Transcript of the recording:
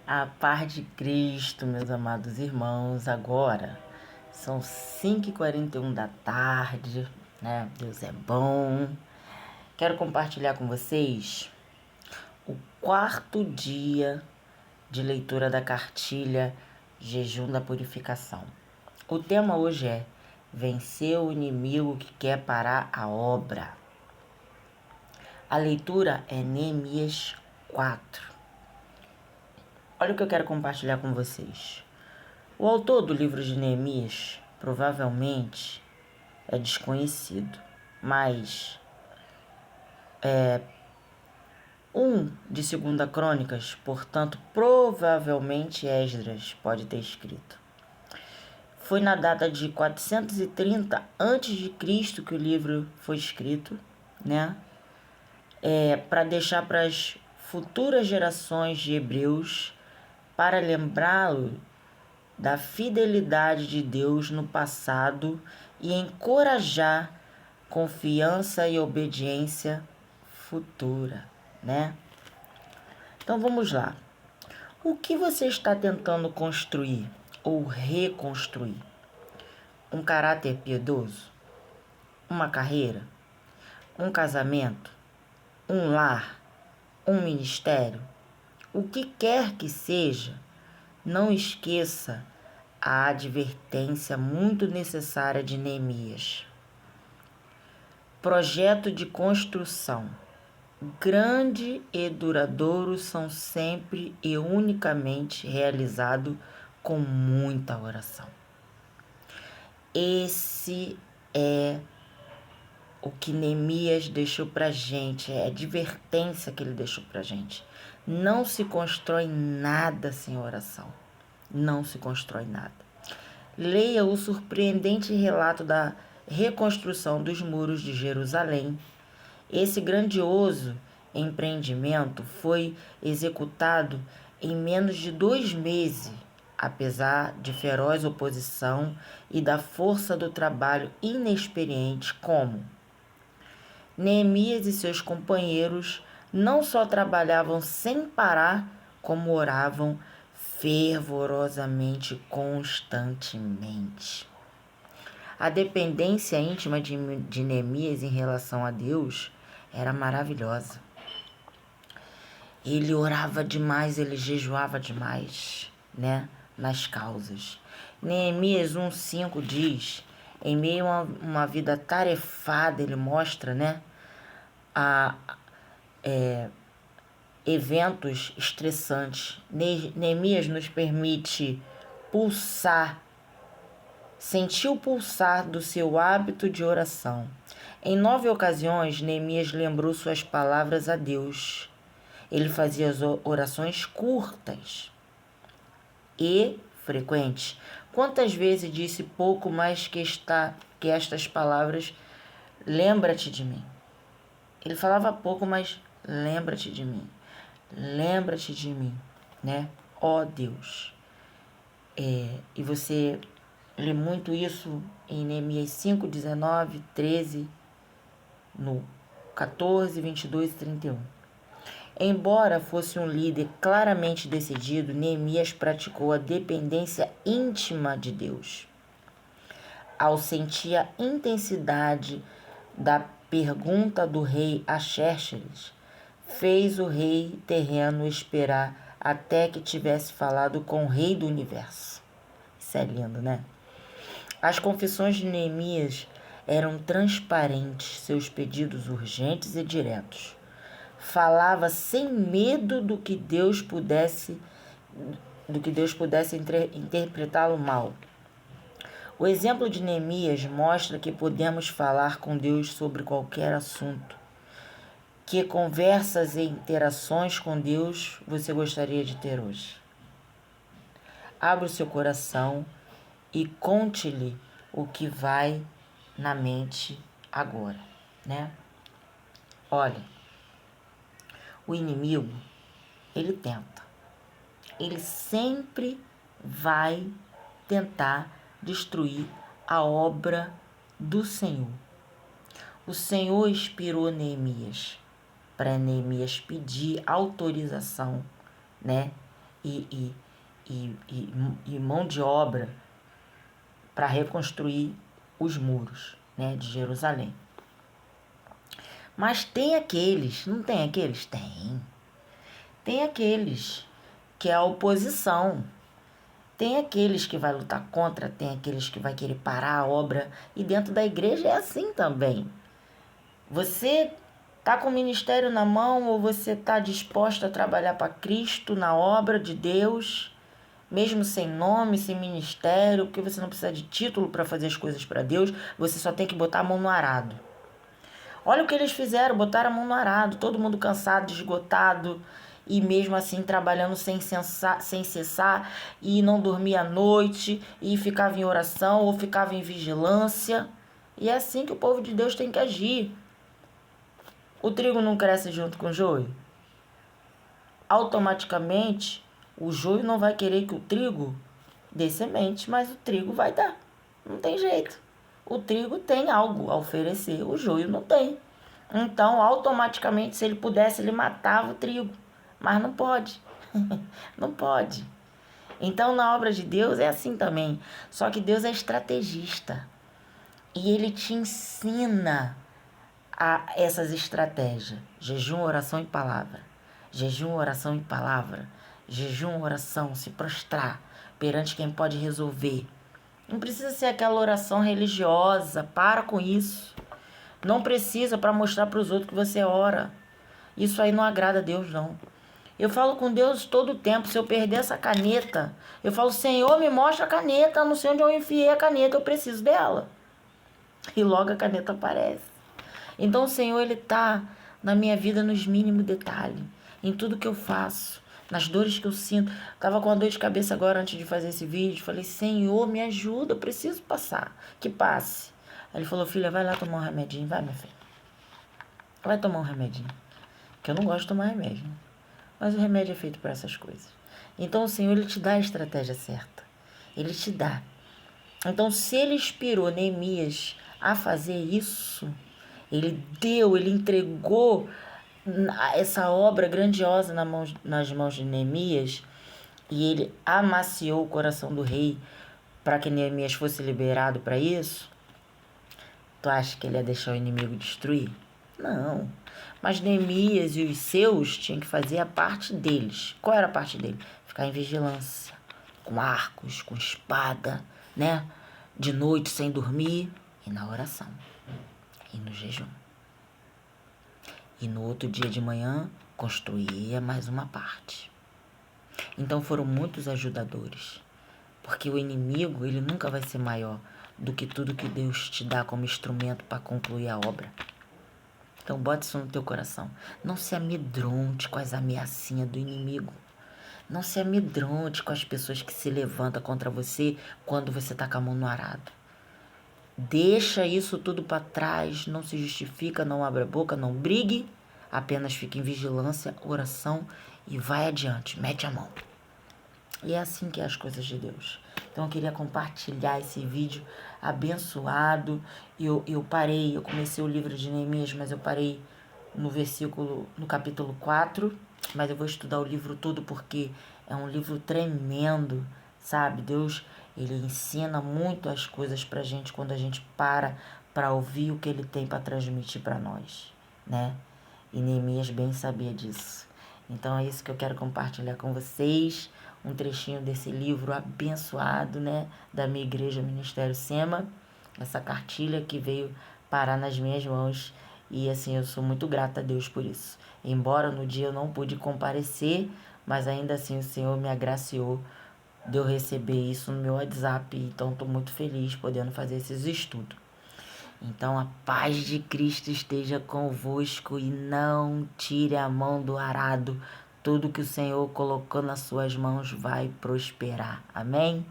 A paz de Cristo, meus amados irmãos, agora são 5h41 da tarde, né? Deus é bom. Quero compartilhar com vocês o quarto dia de leitura da cartilha Jejum da Purificação. O tema hoje é Vencer o inimigo que quer parar a obra. A leitura é Neemias 4. Olha o que eu quero compartilhar com vocês. O autor do livro de Neemias provavelmente é desconhecido, mas de 2 Crônicas, portanto, provavelmente Esdras pode ter escrito. Foi na data de 430 a.C. que o livro foi escrito, né? Para deixar para as futuras gerações de hebreus, para lembrá-lo da fidelidade de Deus no passado e encorajar confiança e obediência futura, né? Então vamos lá. O que você está tentando construir ou reconstruir? Um caráter piedoso? Uma carreira? Um casamento? Um lar? Um ministério? O que quer que seja, não esqueça a advertência muito necessária de Neemias. Projeto de construção. Grande e duradouro são sempre e unicamente realizados com muita oração. Esse é o que Neemias deixou pra gente, é a advertência que ele deixou pra gente. Não se constrói nada sem oração. Não se constrói nada. Leia o surpreendente relato da reconstrução dos muros de Jerusalém. Esse grandioso empreendimento foi executado em menos de 2 meses, apesar de feroz oposição e da força do trabalho inexperiente, como Neemias e seus companheiros não só trabalhavam sem parar, como oravam fervorosamente, constantemente. A dependência íntima de Neemias em relação a Deus era maravilhosa. Ele orava demais, ele jejuava demais, né, nas causas. Neemias 1:5 diz, em meio a uma vida tarefada, ele mostra, né, eventos estressantes. Neemias nos permite sentir o pulsar do seu hábito de oração. Em 9 ocasiões, Neemias lembrou suas palavras a Deus. Ele fazia as orações curtas e frequentes. Quantas vezes disse pouco mais que estas palavras, lembra-te de mim. Ele falava pouco, mas lembra-te de mim. Lembra-te de mim, né? Ó Deus. E você lê muito isso em Neemias 5, 19, 13, no 14, 22 e 31. Embora fosse um líder claramente decidido, Neemias praticou a dependência íntima de Deus. Ao sentir a intensidade da pergunta do rei Axérxeres, fez o rei terreno esperar até que tivesse falado com o rei do universo. Isso é lindo, né? As confissões de Neemias eram transparentes, seus pedidos urgentes e diretos. Falava sem medo do que Deus pudesse interpretá-lo mal. O exemplo de Neemias mostra que podemos falar com Deus sobre qualquer assunto. Que conversas e interações com Deus você gostaria de ter hoje? Abra o seu coração e conte-lhe o que vai na mente agora, né? Olha, o inimigo, ele tenta. Ele sempre vai tentar destruir a obra do Senhor. O Senhor inspirou Neemias para Neemias pedir autorização, né, e, e mão de obra para reconstruir os muros, né, de Jerusalém. Mas tem aqueles, não tem aqueles? Tem aqueles que é a oposição. Tem aqueles que vai lutar contra, tem aqueles que vai querer parar a obra. E dentro da igreja é assim também. Você tá com o ministério na mão ou você tá disposto a trabalhar para Cristo na obra de Deus, mesmo sem nome, sem ministério, porque você não precisa de título para fazer as coisas para Deus, você só tem que botar a mão no arado. Olha o que eles fizeram, botaram a mão no arado, todo mundo cansado, esgotado, e mesmo assim trabalhando sem cessar, e não dormia à noite, e ficava em oração ou ficava em vigilância. E é assim que o povo de Deus tem que agir. O trigo não cresce junto com o joio? Automaticamente, o joio não vai querer que o trigo dê semente, mas o trigo vai dar. Não tem jeito. O trigo tem algo a oferecer, o joio não tem. Então, automaticamente, se ele pudesse, ele matava o trigo. Mas não pode. Não pode. Então, na obra de Deus é assim também. Só que Deus é estrategista. E Ele te ensina a essas estratégias. Jejum, oração e palavra. Jejum, oração e palavra. Jejum, oração, se prostrar perante quem pode resolver. Não precisa ser aquela oração religiosa, para com isso. Não precisa para mostrar para os outros que você ora. Isso aí não agrada a Deus, não. Eu falo com Deus todo o tempo. Se eu perder essa caneta, eu falo, Senhor, me mostra a caneta. Eu não sei onde eu enfiei a caneta, eu preciso dela. E logo a caneta aparece. Então o Senhor, Ele está na minha vida nos mínimos detalhes. Em tudo que eu faço. Nas dores que eu sinto. Tava com uma dor de cabeça agora antes de fazer esse vídeo. Falei, Senhor, me ajuda, eu preciso passar. Que passe. Aí ele falou, filha, vai lá tomar um remedinho. Vai, minha filha. Vai tomar um remedinho. Que eu não gosto de tomar remédio, né? Mas o remédio é feito para essas coisas. Então o Senhor, Ele te dá a estratégia certa. Ele te dá. Então, se Ele inspirou Neemias a fazer isso, Ele deu, Ele entregou essa obra grandiosa nas mãos de Neemias, e ele amaciou o coração do rei para que Neemias fosse liberado para isso. Tu acha que ele ia deixar o inimigo destruir? Não. Mas Neemias e os seus tinham que fazer a parte deles. Qual era a parte dele? Ficar em vigilância, com arcos, com espada, né? De noite sem dormir e na oração e no jejum. E no outro dia de manhã, construía mais uma parte. Então foram muitos ajudadores. Porque o inimigo, ele nunca vai ser maior do que tudo que Deus te dá como instrumento para concluir a obra. Então bote isso no teu coração. Não se amedronte com as ameaçinhas do inimigo. Não se amedronte com as pessoas que se levantam contra você quando você está com a mão no arado. Deixa isso tudo para trás, não se justifica, não abre a boca, não brigue, apenas fique em vigilância, oração e vai adiante, mete a mão. E é assim que é as coisas de Deus. Então eu queria compartilhar esse vídeo abençoado. Eu comecei o livro de Neemias, mas eu parei no capítulo 4, mas eu vou estudar o livro todo porque é um livro tremendo, sabe? Deus, Ele ensina muito as coisas pra gente quando a gente para ouvir o que Ele tem para transmitir para nós, né? E Neemias bem sabia disso. Então é isso que eu quero compartilhar com vocês, um trechinho desse livro abençoado, né, da minha igreja Ministério Sema, essa cartilha que veio parar nas minhas mãos e assim eu sou muito grata a Deus por isso. Embora no dia eu não pude comparecer, mas ainda assim o Senhor me agraciou de eu receber isso no meu WhatsApp, então estou muito feliz podendo fazer esses estudos. Então a paz de Cristo esteja convosco e não tire a mão do arado. Tudo que o Senhor colocou nas suas mãos vai prosperar. Amém?